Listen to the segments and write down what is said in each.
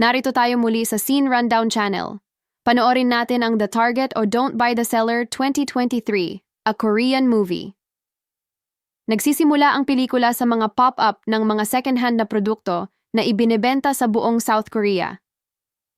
Narito tayo muli sa Scene Rundown Channel. Panoorin natin ang The Target o Don't Buy the Seller 2023, a Korean movie. Nagsisimula ang pelikula sa mga pop-up ng mga second-hand na produkto na ibinebenta sa buong South Korea.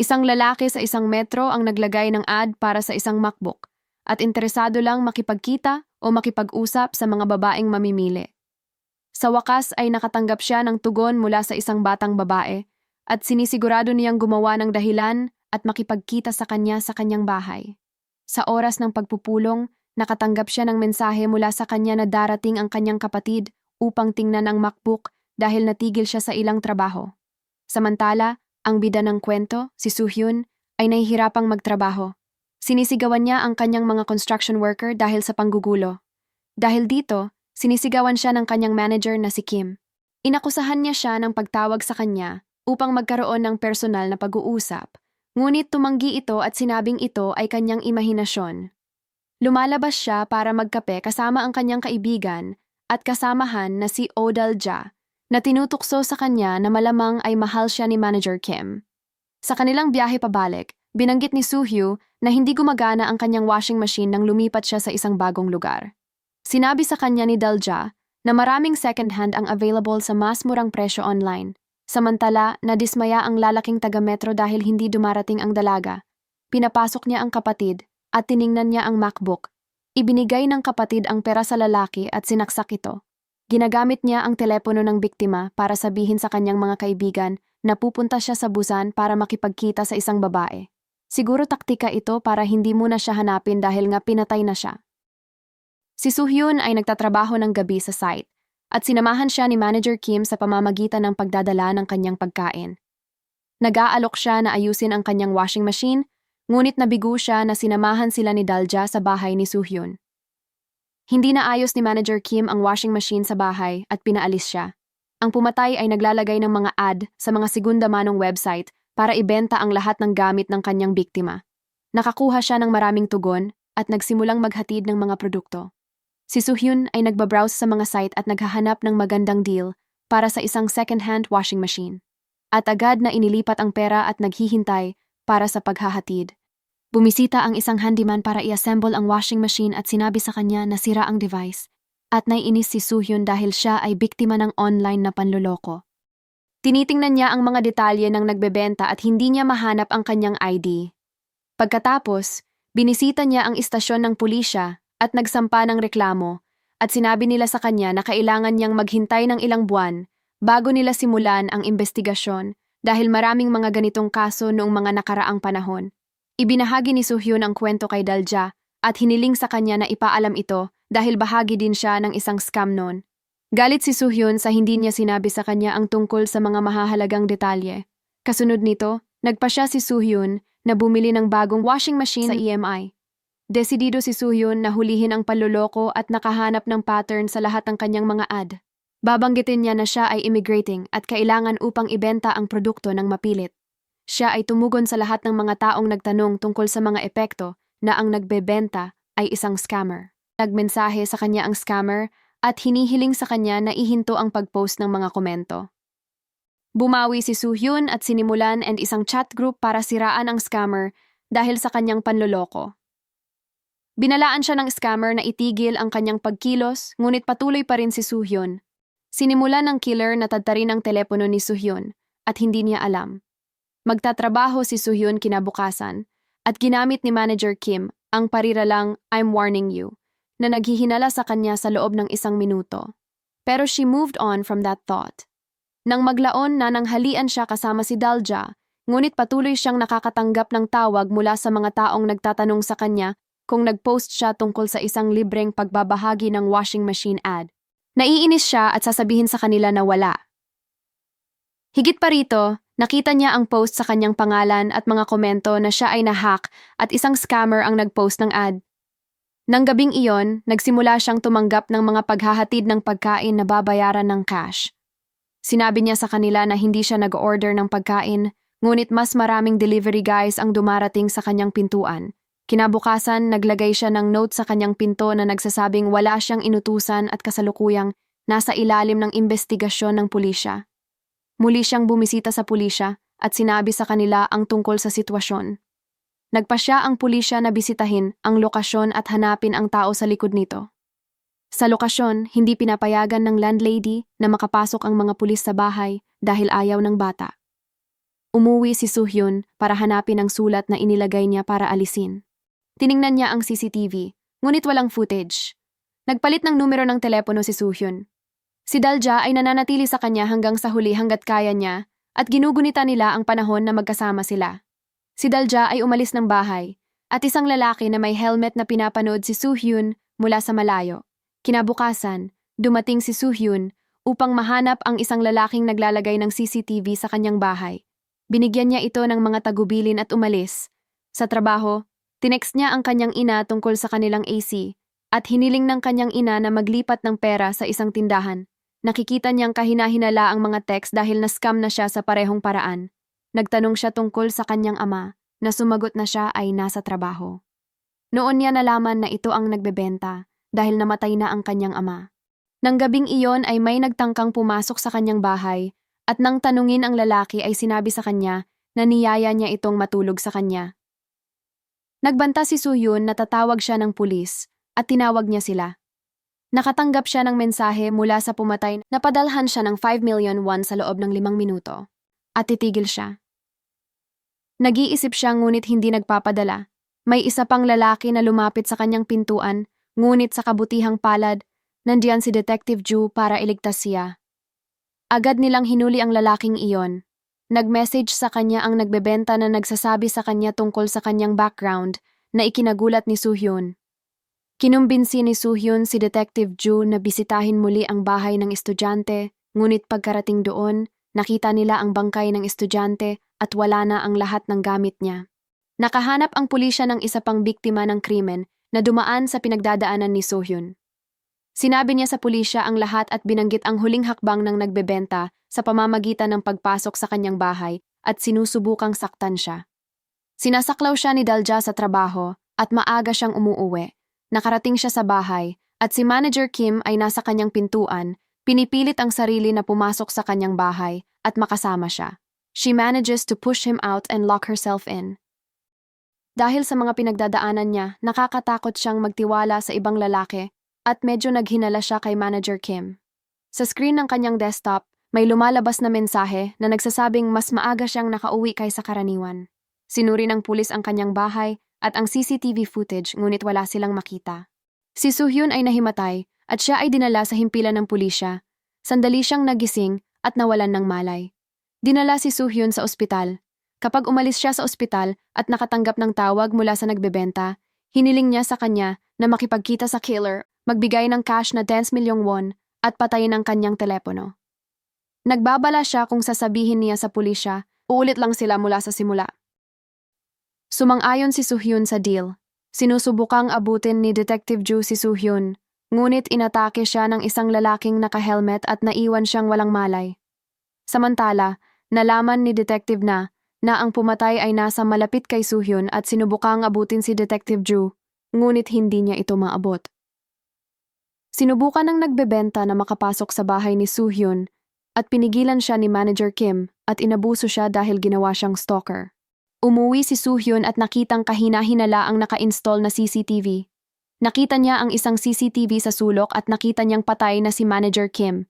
Isang lalaki sa isang metro ang naglagay ng ad para sa isang MacBook at interesado lang makipagkita o makipag-usap sa mga babaeng mamimili. Sa wakas ay nakatanggap siya ng tugon mula sa isang batang babae at sinisigurado niyang gumawa ng dahilan at makipagkita sa kanya sa kanyang bahay. Sa oras ng pagpupulong, nakatanggap siya ng mensahe mula sa kanya na darating ang kanyang kapatid upang tingnan ang MacBook dahil natigil siya sa ilang trabaho. Samantala, ang bida ng kwento, si Soo-hyun, ay nahihirapang magtrabaho. Sinisigawan niya ang kanyang mga construction worker dahil sa panggugulo. Dahil dito, sinisigawan siya ng kanyang manager na si Kim. Inakusahan niya siya ng pagtawag sa kanya upang magkaroon ng personal na pag-uusap, ngunit tumanggi ito at sinabing ito ay kanyang imahinasyon. Lumalabas siya para magkape kasama ang kanyang kaibigan at kasamahan na si Oh-dal-ja, na tinutukso sa kanya na malamang ay mahal siya ni Manager Kim. Sa kanilang biyahe pabalik, binanggit ni Soo-hyo na hindi gumagana ang kanyang washing machine nang lumipat siya sa isang bagong lugar. Sinabi sa kanya ni Dal-ja na maraming second-hand ang available sa mas murang presyo online. Samantala, nadismaya ang lalaking taga-metro dahil hindi dumarating ang dalaga. Pinapasok niya ang kapatid at tiningnan niya ang MacBook. Ibinigay ng kapatid ang pera sa lalaki at sinaksak ito. Ginagamit niya ang telepono ng biktima para sabihin sa kanyang mga kaibigan na pupunta siya sa Busan para makipagkita sa isang babae. Siguro taktika ito para hindi muna siya hanapin dahil nga pinatay na siya. Si Soo-hyun ay nagtatrabaho ng gabi sa site at sinamahan siya ni Manager Kim sa pamamagitan ng pagdadala ng kanyang pagkain. Nag-aalok siya na ayusin ang kanyang washing machine, ngunit nabigo siya na sinamahan sila ni Dal-ja sa bahay ni Soo-hyun. Hindi na ayos ni Manager Kim ang washing machine sa bahay at pinaalis siya. Ang pumatay ay naglalagay ng mga ad sa mga segunda manong website para ibenta ang lahat ng gamit ng kanyang biktima. Nakakuha siya ng maraming tugon at nagsimulang maghatid ng mga produkto. Si Soo-hyun ay nagbabrowse sa mga site at naghahanap ng magandang deal para sa isang second-hand washing machine. At agad na inilipat ang pera at naghihintay para sa paghahatid. Bumisita ang isang handyman para i-assemble ang washing machine at sinabi sa kanya na sira ang device. At naiinis si Soo-hyun dahil siya ay biktima ng online na panloloko. Tinitingnan niya ang mga detalye ng nagbebenta at hindi niya mahanap ang kanyang ID. Pagkatapos, binisita niya ang istasyon ng pulisya at nagsampa ng reklamo at sinabi nila sa kanya na kailangan niyang maghintay ng ilang buwan bago nila simulan ang investigasyon dahil maraming mga ganitong kaso noong mga nakaraang panahon. Ibinahagi ni Soo-hyun ang kwento kay Dal-ja at hiniling sa kanya na ipaalam ito dahil bahagi din siya ng isang scam noon. Galit si Soo-hyun sa hindi niya sinabi sa kanya ang tungkol sa mga mahahalagang detalye. Kasunod nito, nagpa siya si Soo-hyun na bumili ng bagong washing machine sa EMI. Desidido si Soo-hyun na hulihin ang panloloko at nakahanap ng pattern sa lahat ng kanyang mga ad. Babanggitin niya na siya ay immigrating at kailangan upang ibenta ang produkto ng mapilit. Siya ay tumugon sa lahat ng mga taong nagtanong tungkol sa mga epekto na ang nagbebenta ay isang scammer. Nagmensahe sa kanya ang scammer at hinihiling sa kanya na ihinto ang pag-post ng mga komento. Bumawi si Soo-hyun at sinimulan and isang chat group para siraan ang scammer dahil sa kanyang panloloko. Binalaan siya ng scammer na itigil ang kanyang pagkilos, ngunit patuloy pa rin si Soo-hyun. Sinimulan ng killer na tadtarin ang telepono ni Soo-hyun at hindi niya alam. Magtatrabaho si Soo-hyun kinabukasan at ginamit ni Manager Kim ang pariralang "I'm warning you" na naghihinala sa kanya sa loob ng 1 minuto. Pero she moved on from that thought. Nang maglaon na nanghalian siya kasama si Dal-ja, ngunit patuloy siyang nakakatanggap ng tawag mula sa mga taong nagtatanong sa kanya kung nag-post siya tungkol sa isang libreng pagbabahagi ng washing machine ad. Naiinis siya at sasabihin sa kanila na wala. Higit pa rito, nakita niya ang post sa kanyang pangalan at mga komento na siya ay na-hack at isang scammer ang nag-post ng ad. Nang gabing iyon, nagsimula siyang tumanggap ng mga paghahatid ng pagkain na babayaran ng cash. Sinabi niya sa kanila na hindi siya nag-order ng pagkain, ngunit mas maraming delivery guys ang dumarating sa kanyang pintuan. Kinabukasan, naglagay siya ng note sa kanyang pinto na nagsasabing wala siyang inutusan at kasalukuyang nasa ilalim ng investigasyon ng pulisya. Muli siyang bumisita sa pulisya at sinabi sa kanila ang tungkol sa sitwasyon. Nagpasya ang pulisya na bisitahin ang lokasyon at hanapin ang tao sa likod nito. Sa lokasyon, hindi pinapayagan ng landlady na makapasok ang mga pulis sa bahay dahil ayaw ng bata. Umuwi si Soo-hyun para hanapin ang sulat na inilagay niya para alisin. Tiningnan niya ang CCTV, ngunit walang footage. Nagpalit ng numero ng telepono si Soo-hyun. Si Dalja ay nananatili sa kanya hanggang sa huli hanggat kaya niya at ginugunita nila ang panahon na magkasama sila. Si Dalja ay umalis ng bahay at isang lalaki na may helmet na pinapanood si Soo-hyun mula sa malayo. Kinabukasan, dumating si Soo-hyun upang mahanap ang isang lalaking naglalagay ng CCTV sa kanyang bahay. Binigyan niya ito ng mga tagubilin at umalis. Sa trabaho, tinext niya ang kanyang ina tungkol sa kanilang AC at hiniling ng kanyang ina na maglipat ng pera sa isang tindahan. Nakikita niyang kahina-hinala ang mga text dahil na-scam na siya sa parehong paraan. Nagtanong siya tungkol sa kanyang ama na sumagot na siya ay nasa trabaho. Noon niya nalaman na ito ang nagbebenta dahil namatay na ang kanyang ama. Nang gabing iyon ay may nagtangkang pumasok sa kanyang bahay at nang tanungin ang lalaki ay sinabi sa kanya na niyaya niya itong matulog sa kanya. Nagbanta si Soo-hyun na tatawag siya ng pulis at tinawag niya sila. Nakatanggap siya ng mensahe mula sa pumatay na padalhan siya ng 5 million won sa loob ng 5 minuto at titigil siya. Nag-iisip siya ngunit hindi nagpapadala. May isa pang lalaki na lumapit sa kanyang pintuan ngunit sa kabutihang palad, nandiyan si Detective Ju para iligtas siya. Agad nilang hinuli ang lalaking iyon. Nag-message sa kanya ang nagbebenta na nagsasabi sa kanya tungkol sa kanyang background na ikinagulat ni Soo-hyun. Kinumbinsi ni Soo-hyun si Detective Ju na bisitahin muli ang bahay ng estudyante, ngunit pagkarating doon, nakita nila ang bangkay ng estudyante at wala na ang lahat ng gamit niya. Nakahanap ang pulisya ng isa pang biktima ng krimen na dumaan sa pinagdadaanan ni Soo-hyun. Sinabi niya sa pulisya ang lahat at binanggit ang huling hakbang ng nagbebenta sa pamamagitan ng pagpasok sa kanyang bahay at sinusubukang saktan siya. Sinasaklaw siya ni Dalja sa trabaho at maaga siyang umuuwi. Nakarating siya sa bahay at si Manager Kim ay nasa kanyang pintuan, pinipilit ang sarili na pumasok sa kanyang bahay at makasama siya. She manages to push him out and lock herself in. Dahil sa mga pinagdadaanan niya, nakakatakot siyang magtiwala sa ibang lalaki at medyo naghinala siya kay Manager Kim. Sa screen ng kanyang desktop, may lumalabas na mensahe na nagsasabing mas maaga siyang nakauwi kaysa karaniwan. Sinuri ng pulis ang kanyang bahay at ang CCTV footage ngunit wala silang makita. Si Soo-hyun ay nahimatay at siya ay dinala sa himpilan ng pulisya. Sandali siyang nagising at nawalan ng malay. Dinala si Soo-hyun sa ospital. Kapag umalis siya sa ospital at nakatanggap ng tawag mula sa nagbebenta, hiniling niya sa kanya na makipagkita sa killer, magbigay ng cash na 10 milyong won at patayin ang kanyang telepono. Nagbabala siya kung sasabihin niya sa pulisya, uulit lang sila mula sa simula. Sumang-ayon si Soo-hyun sa deal. Sinusubukang abutin ni Detective Ju si Soo-hyun, ngunit inatake siya ng isang lalaking naka-helmet at naiwan siyang walang malay. Samantala, nalaman ni Detective na ang pumatay ay nasa malapit kay Soo-hyun at sinubukang abutin si Detective Ju, ngunit hindi niya ito maabot. Sinubukan ng nagbebenta na makapasok sa bahay ni Soo-hyun at pinigilan siya ni Manager Kim at inabuso siya dahil ginawa siyang stalker. Umuwi si Soo-hyun at nakitang kahina-hinala ang naka-install na CCTV. Nakita niya ang isang CCTV sa sulok at nakita niyang patay na si Manager Kim.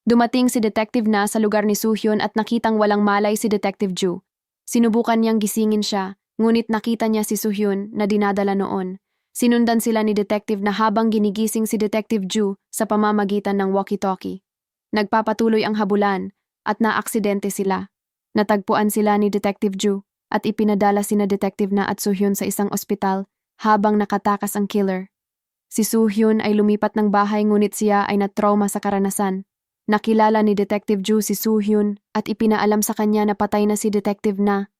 Dumating si Detective na sa lugar ni Soo-hyun at nakitang walang malay si Detective Ju. Sinubukan niyang gisingin siya, ngunit nakita niya si Soo-hyun na dinadala noon. Sinundan sila ni Detective na habang ginigising si Detective Ju sa pamamagitan ng walkie-talkie. Nagpapatuloy ang habulan at naaksidente sila. Natagpuan sila ni Detective Ju at ipinadala sina Detective na at Soo-hyun sa isang ospital habang nakatakas ang killer. Si Soo-hyun ay lumipat ng bahay ngunit siya ay natrauma sa karanasan. Nakilala ni Detective Ju si Soo-hyun at ipinaalam sa kanya na patay na si Detective na.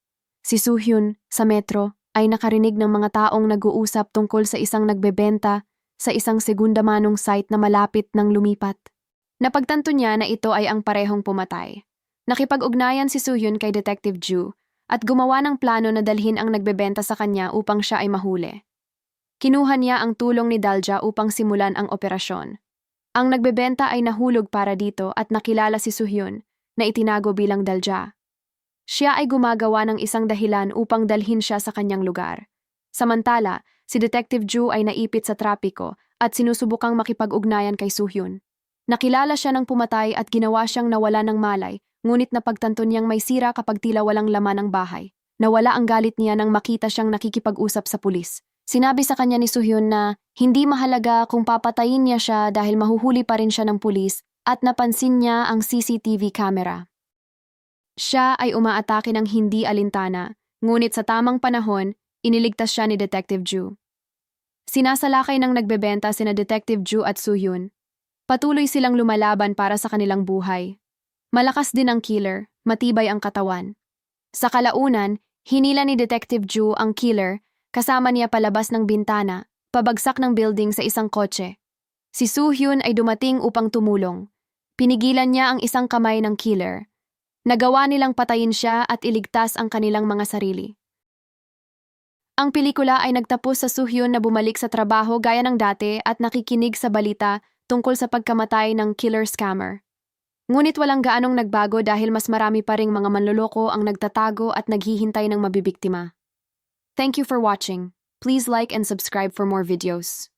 Si Soo-hyun, sa metro, ay nakarinig ng mga taong nag-uusap tungkol sa isang nagbebenta sa isang segunda manong site na malapit ng lumipat. Napagtanto niya na ito ay ang parehong pumatay. Nakipag-ugnayan si Soo-hyun kay Detective Ju at gumawa ng plano na dalhin ang nagbebenta sa kanya upang siya ay mahuli. Kinuha niya ang tulong ni Dalja upang simulan ang operasyon. Ang nagbebenta ay nahulog para dito at nakilala si Soo-hyun na itinago bilang Dalja. Siya ay gumagawa ng isang dahilan upang dalhin siya sa kanyang lugar. Samantala, si Detective Ju ay naipit sa trapiko at sinusubukang makipag-ugnayan kay Soo-hyun. Nakilala siya ng pumatay at ginawa siyang nawala ng malay, ngunit napagtanto niyang may sira kapag tila walang laman ang bahay. Nawala ang galit niya nang makita siyang nakikipag-usap sa pulis. Sinabi sa kanya ni Soo-hyun na hindi mahalaga kung papatayin niya siya dahil mahuhuli pa rin siya ng pulis at napansin niya ang CCTV camera. Siya ay umaatake ng hindi alintana, ngunit sa tamang panahon, iniligtas siya ni Detective Ju. Sinasalakay ng nagbebenta sina Detective Ju at Soo-hyun. Patuloy silang lumalaban para sa kanilang buhay. Malakas din ang killer, matibay ang katawan. Sa kalaunan, hinila ni Detective Ju ang killer, kasama niya palabas ng bintana, pabagsak ng building sa isang kotse. Si Soo-hyun ay dumating upang tumulong. Pinigilan niya ang isang kamay ng killer. Nagawa nilang patayin siya at iligtas ang kanilang mga sarili. Ang pelikula ay nagtapos sa Soo-hyun na bumalik sa trabaho gaya ng dati at nakikinig sa balita tungkol sa pagkamatay ng killer scammer. Ngunit walang gaanong nagbago dahil mas marami pa ring mga manloloko ang nagtatago at naghihintay ng mabibiktima. Thank you for watching. Please like and subscribe for more videos.